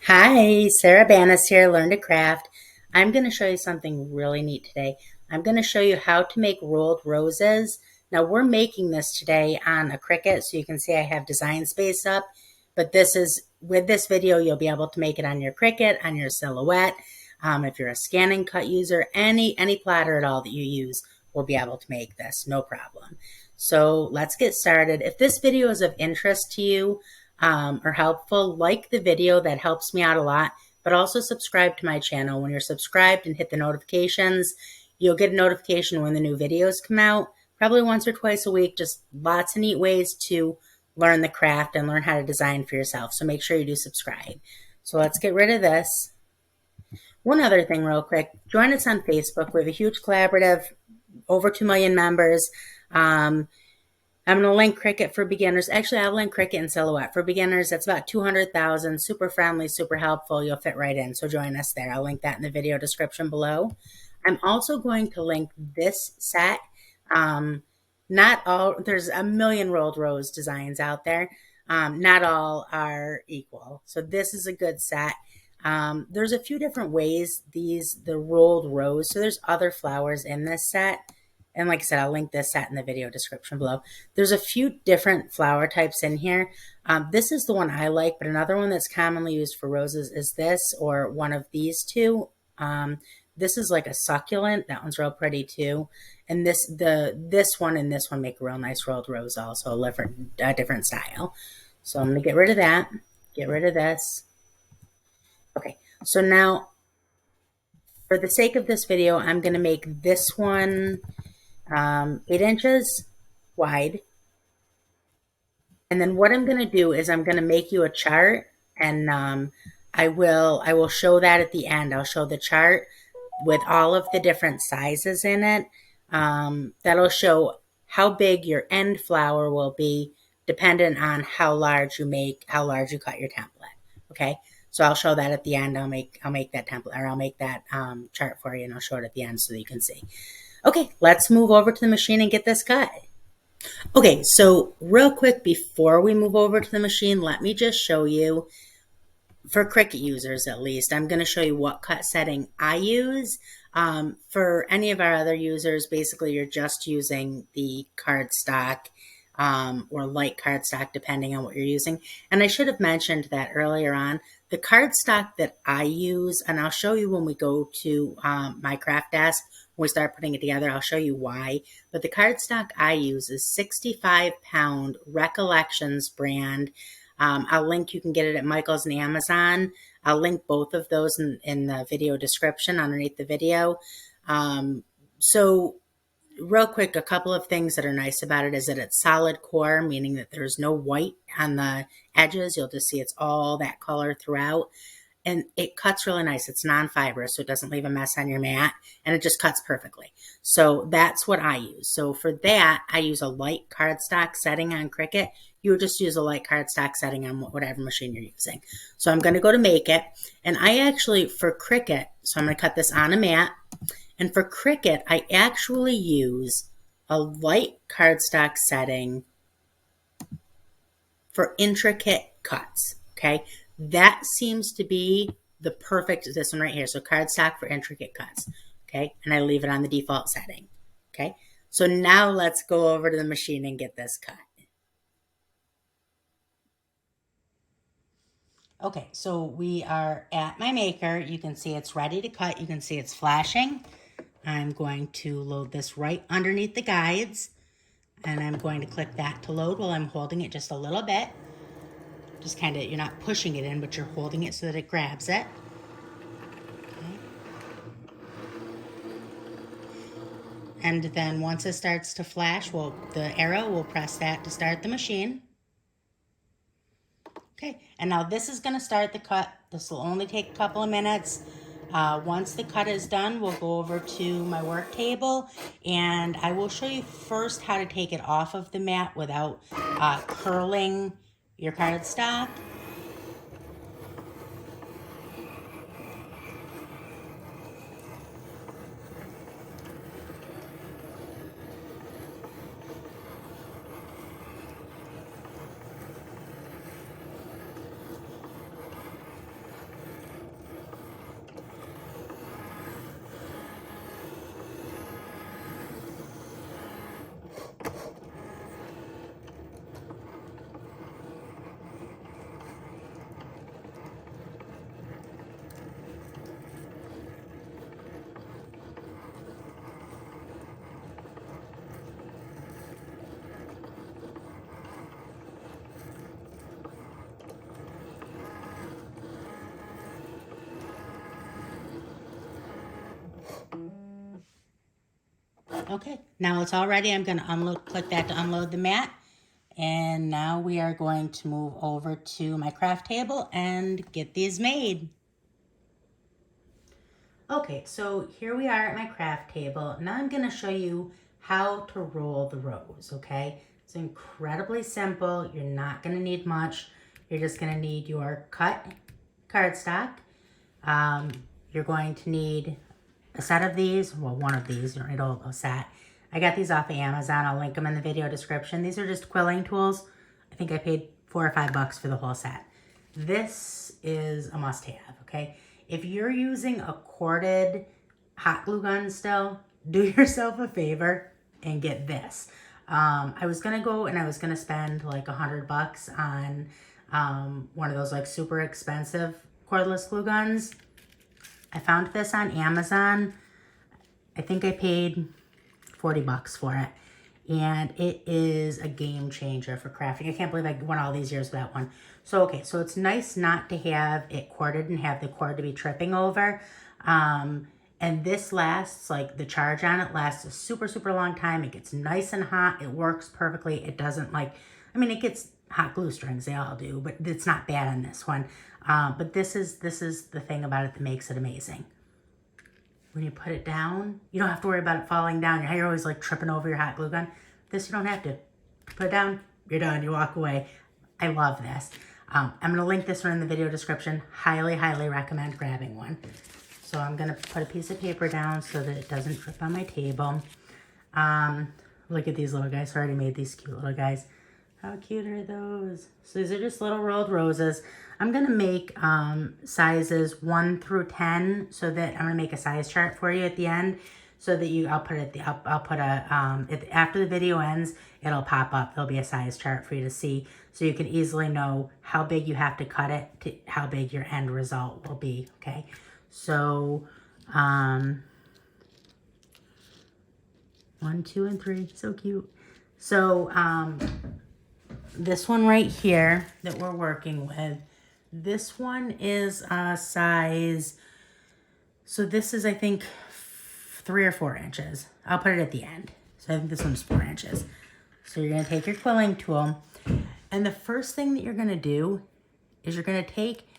Hi, Sarah Banas here, Learn to Craft. I'm going to show you something really neat today. I'm going to show you how to make rolled roses. Now we're making this today on a Cricut, so you can see I have design space up, but with this video, you'll be able to make it on your Cricut, on your Silhouette. If you're a scan and cut user, any plotter at all that you use will be able to make this, no problem. So let's get started. If this video is of interest to you, or helpful, like the video. That helps me out a lot. But also subscribe to my channel. When you're subscribed and hit the notifications, you'll get a notification when the new videos come out, probably once or twice a week. Just lots of neat ways to learn the craft and learn how to design for yourself. So make sure you do subscribe. So let's get rid of this. One other thing real quick, join us on Facebook. We have a huge collaborative, over 2 million members. I'm going to link Cricut for beginners. Actually, I'll link Cricut and Silhouette. For beginners, that's about 200,000. Super friendly, super helpful. You'll fit right in. So join us there. I'll link that in the video description below. I'm also going to link this set. Not all, there's a million rolled rose designs out there. Not all are equal. So this is a good set. There's a few different ways the rolled rose. So there's other flowers in this set. And like I said, I'll link this set in the video description below. There's a few different flower types in here. This is the one I like, but another one that's commonly used for roses is this, or one of these two. This is like a succulent. That one's real pretty too. And this one and this one make a real nice rolled rose also, a different style. So I'm going to get rid of that. Get rid of this. Okay, so now for the sake of this video, I'm going to make this one 8 inches wide. And then what I'm going to do is I'm going to make you a chart, and I will show that at the end. I'll show the chart with all of the different sizes in it. That'll show how big your end flower will be dependent on how large you cut your template. Okay. So I'll show that at the end. I'll make that template, or I'll make that chart for you, and I'll show it at the end so that you can see. Okay, let's move over to the machine and get this cut. Okay, so real quick before we move over to the machine, let me just show you, for Cricut users at least, I'm going to show you what cut setting I use. For any of our other users, basically you're just using the cardstock or light cardstock depending on what you're using. And I should have mentioned that earlier on. The cardstock that I use, and I'll show you when we go to my craft desk, when we start putting it together, I'll show you why. But the cardstock I use is 65-pound Recollections brand. I'll link, you can get it at Michael's and Amazon. I'll link both of those in the video description underneath the video. So real quick, a couple of things that are nice about it is that it's solid core, meaning that there's no white on the edges. You'll just see it's all that color throughout. And it cuts really nice. It's non-fibrous, so it doesn't leave a mess on your mat, and it just cuts perfectly. So that's what I use. So for that, I use a light cardstock setting on Cricut. You would just use a light cardstock setting on whatever machine you're using. So I'm going to go to Make It, and I actually, for Cricut, so I'm going to cut this on a mat, and for Cricut, I actually use a light cardstock setting for intricate cuts, okay? That seems to be the perfect, this one right here. So cardstock for intricate cuts, okay? And I leave it on the default setting, okay? So now let's go over to the machine and get this cut. Okay, so we are at my maker. You can see it's ready to cut. You can see it's flashing. I'm going to load this right underneath the guides, and I'm going to click that to load while I'm holding it just a little bit. Just kind of, you're not pushing it in, but you're holding it so that it grabs it. Okay. And then once it starts to flash, the arrow will press that to start the machine. Okay, and now this is going to start the cut. This will only take a couple of minutes. Once the cut is done, we'll go over to my work table, and I will show you first how to take it off of the mat without curling your cardstock. Okay, now it's all ready. I'm going to click that to unload the mat. And now we are going to move over to my craft table and get these made. Okay, so here we are at my craft table. Now I'm going to show you how to roll the rose, okay? It's incredibly simple. You're not going to need much. You're just going to need your cut cardstock. You're going to need a set of these, well, one of these, you don't need a whole set. I got these off of Amazon. I'll link them in the video description. These are just quilling tools. I think I paid $4 or $5 for the whole set. This is a must-have, okay? If you're using a corded hot glue gun still, do yourself a favor and get this. I was gonna go and I was gonna spend like $100 on one of those like super expensive cordless glue guns. I found this on Amazon. I think I paid $40 for it. And it is a game changer for crafting. I can't believe I went all these years without one. So, okay, so it's nice not to have it corded and have the cord to be tripping over. And this lasts, like the charge on it lasts a super, super long time. It gets nice and hot. It works perfectly. It doesn't like, I mean, it gets hot glue strings, they all do, but it's not bad on this one. But this is the thing about it that makes it amazing. When you put it down, you don't have to worry about it falling down. You're always like tripping over your hot glue gun. This, you don't have to. Put it down, you're done, you walk away. I love this. I'm going to link this one in the video description. Highly, highly recommend grabbing one. So I'm going to put a piece of paper down so that it doesn't drip on my table. Look at these little guys. I already made these cute little guys. How cute are those? So these are just little rolled roses. I'm going to make sizes 1 through 10 so that I'm going to make a size chart for you at the end so that I'll put after the video ends, it'll pop up. There'll be a size chart for you to see so you can easily know how big you have to cut it to how big your end result will be, okay? So, 1, 2, and 3, so cute. So, this one right here that we're working with, this one is a size, so this is, I think, 3 or 4 inches. I'll put it at the end. So I think this one's 4 inches. So you're gonna take your quilling tool, and the first thing that you're gonna do is you're gonna take,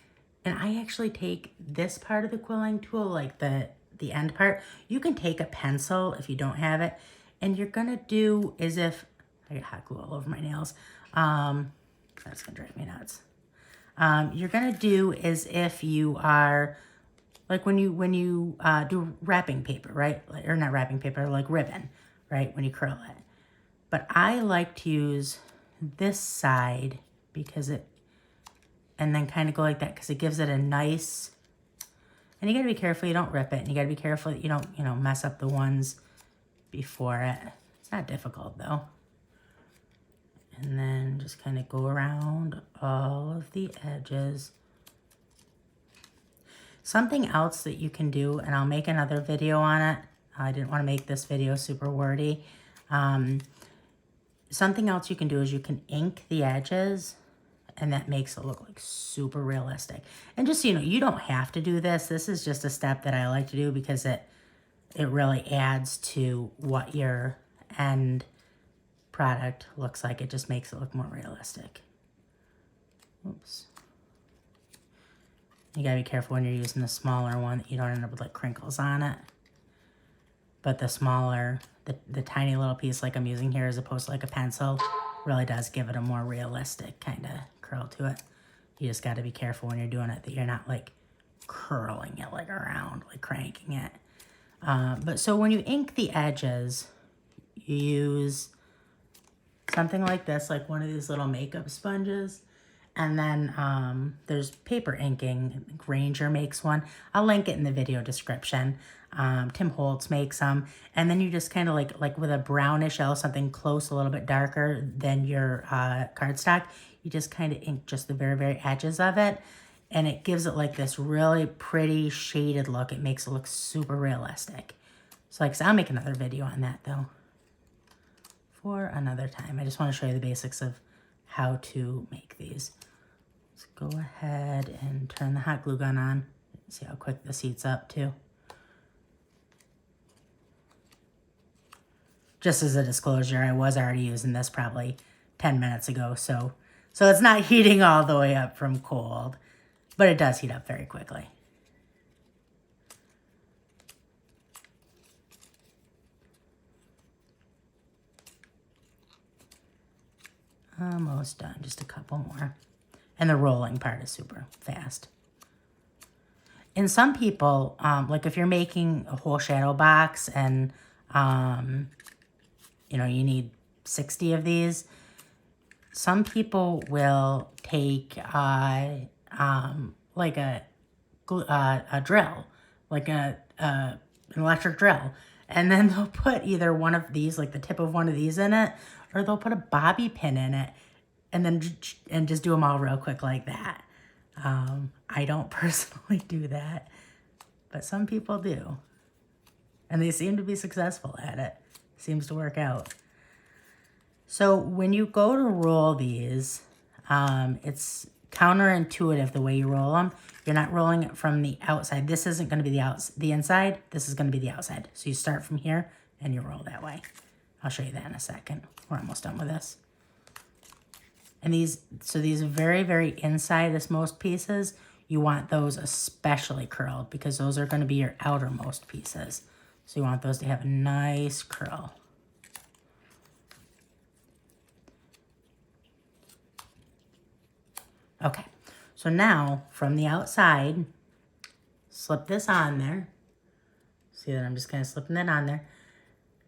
and I actually take this part of the quilling tool, like the end part. You can take a pencil if you don't have it, and you're gonna do as if, I got hot glue all over my nails. That's gonna drive me nuts. You're gonna do as if you are, like when you do wrapping paper, right? Or not wrapping paper, like ribbon, right? When you curl it. But I like to use this side because and then kind of go like that because it gives it a nice, and you gotta be careful you don't rip it, and you gotta be careful that you don't, mess up the ones before it. It's not difficult though. And then just kind of go around all of the edges. Something else that you can do, and I'll make another video on it. I didn't want to make this video super wordy. Something else you can do is you can ink the edges, and that makes it look like super realistic. And just so you know, you don't have to do this. This is just a step that I like to do because it really adds to what your end product looks like. It just makes it look more realistic. Oops. You gotta be careful when you're using the smaller one that you don't end up with like crinkles on it. But the smaller, the tiny little piece like I'm using here as opposed to like a pencil really does give it a more realistic kind of curl to it. You just gotta be careful when you're doing it that you're not like curling it like around, like cranking it. But so when you ink the edges, you use something like this, like one of these little makeup sponges. And then there's paper inking. Granger makes one. I'll link it in the video description. Tim Holtz makes them. And then you just kind of like with a brownish yellow, something close, a little bit darker than your cardstock, you just kind of ink just the very, very edges of it. And it gives it like this really pretty shaded look. It makes it look super realistic. So like I said, I'll make another video on that though for another time. I just want to show you the basics of how to make these. Let's go ahead and turn the hot glue gun on. See how quick this heats up too. just as a disclosure, I was already using this probably 10 minutes ago, so it's not heating all the way up from cold, but it does heat up very quickly. Almost done, just a couple more. And the rolling part is super fast. And some people, like if you're making a whole shadow box and, you know, you need 60 of these, some people will take like a drill, like an electric drill, and then they'll put either one of these, like the tip of one of these in it, or they'll put a bobby pin in it, and then just do them all real quick like that. I don't personally do that, but some people do, and they seem to be successful at it. Seems to work out. So when you go to roll these, it's counterintuitive the way you roll them. You're not rolling it from the outside. This isn't going to be the inside. This is going to be the outside. So you start from here and you roll that way. I'll show you that in a second. We're almost done with this. And these are very, very inside-most pieces. You want those especially curled because those are going to be your outermost pieces. So you want those to have a nice curl. Okay, so now from the outside, slip this on there. See that I'm just kind of slipping that on there.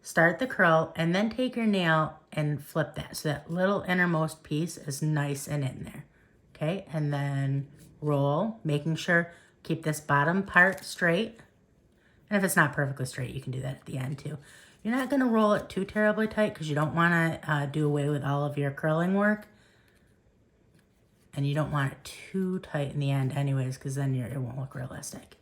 Start the curl and then take your nail and flip that so that little innermost piece is nice and in there. Okay, and then roll, making sure, keep this bottom part straight. And if it's not perfectly straight, you can do that at the end too. You're not going to roll it too terribly tight because you don't want to do away with all of your curling work. And you don't want it too tight in the end anyways, because then it won't look realistic.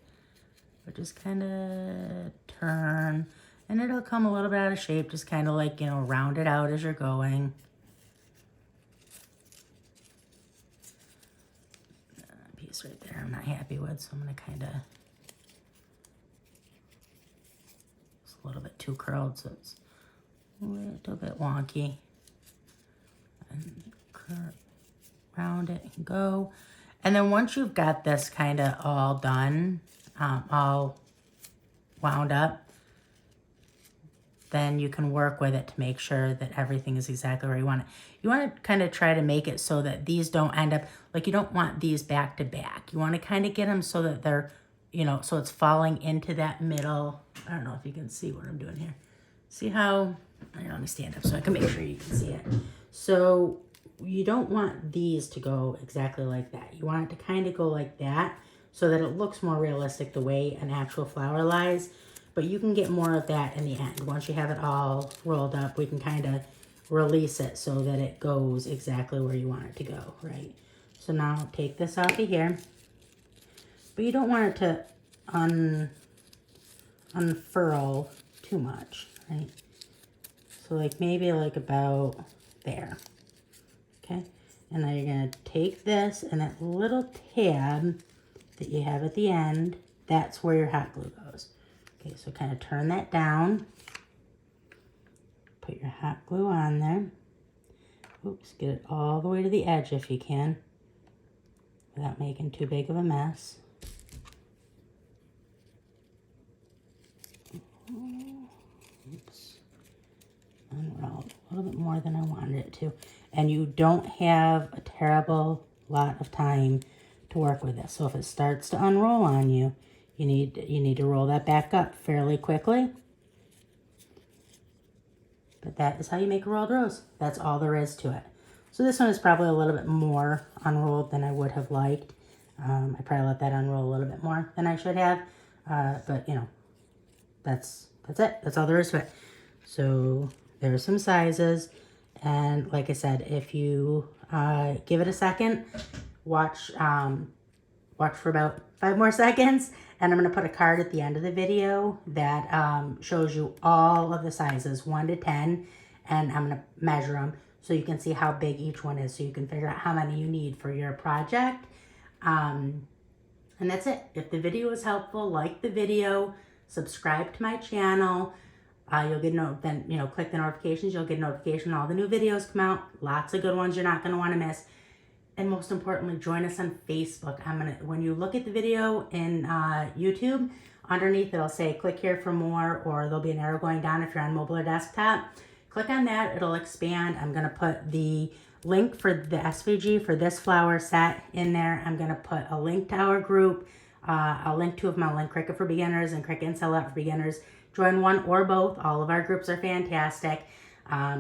But just kind of turn, and it'll come a little bit out of shape, just kind of like, you know, round it out as you're going. Piece right there I'm not happy with, so I'm going to kind of, it's a little bit too curled, so it's a little bit wonky. And round it and go. And then once you've got this kind of all done, all wound up, then you can work with it to make sure that everything is exactly where you want it. You want to kind of try to make it so that these don't end up, like you don't want these back to back. You want to kind of get them so that they're, you know, so it's falling into that middle. I don't know if you can see what I'm doing here. See how, let me stand up so I can make sure you can see it. So you don't want these to go exactly like that. You want it to kind of go like that so that it looks more realistic the way an actual flower lies. But you can get more of that in the end. Once you have it all rolled up, we can kind of release it so that it goes exactly where you want it to go, right? So now take this off of here. But you don't want it to unfurl too much, right? So like maybe like about there. Okay, and now you're going to take this and that little tab that you have at the end, that's where your hot glue goes. Okay, so kind of turn that down. Put your hot glue on there. Oops, get it all the way to the edge if you can, without making too big of a mess. Oops. Unrolled a little bit more than I wanted it to. And you don't have a terrible lot of time to work with this. So if it starts to unroll on you, you need to roll that back up fairly quickly. But that is how you make a rolled rose. That's all there is to it. So this one is probably a little bit more unrolled than I would have liked. I probably let that unroll a little bit more than I should have. But you know, that's it. That's all there is to it. So there's some sizes. And like I said, if you give it a second, watch for about 5 more seconds, and I'm going to put a card at the end of the video that shows you all of the sizes, 1 to 10, and I'm going to measure them so you can see how big each one is, so you can figure out how many you need for your project. And that's it. If the video was helpful, like the video, subscribe to my channel. You'll get then click the notifications. You'll get notification when all the new videos come out. Lots of good ones you're not going to want to miss. And most importantly, join us on Facebook. When you look at the video in YouTube, underneath it'll say click here for more, or there'll be an arrow going down if you're on mobile or desktop. Click on that, it'll expand. I'm gonna put the link for the SVG for this flower set in there. I'm gonna put a link to our group, a link to my link Cricut for beginners and Cricut and Sell Out for beginners. Join one or both. All of our groups are fantastic,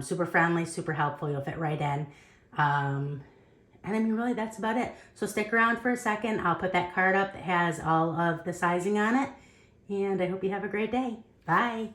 super friendly, super helpful. You'll fit right in. And I mean, really, that's about it. So stick around for a second. I'll put that card up that has all of the sizing on it. And I hope you have a great day. Bye.